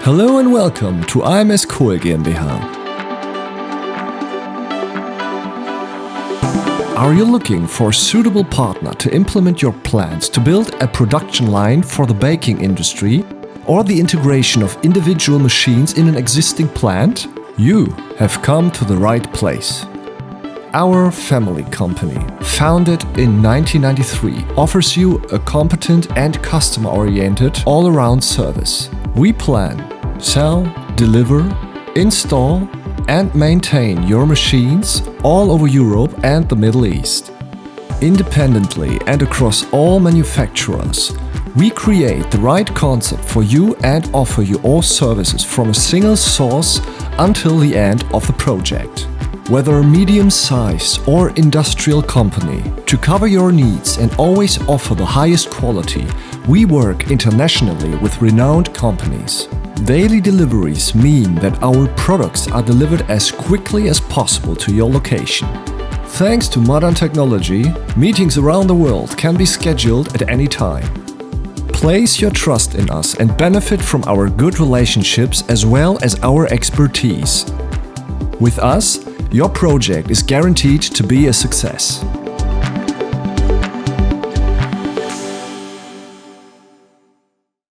Hello and welcome to AMS-Kohl GmbH. Are you looking for a suitable partner to implement your plans to build a production line for the baking industry or the integration of individual machines in an existing plant? You have come to the right place. Our family company, founded in 1993, offers you a competent and customer-oriented all-around service. We plan, sell, deliver, install and maintain your machines all over Europe and the Middle East. Independently and across all manufacturers, we create the right concept for you and offer you all services from a single source until the end of the project. Whether a medium-sized or industrial company, to cover your needs and always offer the highest quality, we work internationally with renowned companies. Daily deliveries mean that our products are delivered as quickly as possible to your location. Thanks to modern technology, meetings around the world can be scheduled at any time. Place your trust in us and benefit from our good relationships as well as our expertise. With us, your project is guaranteed to be a success.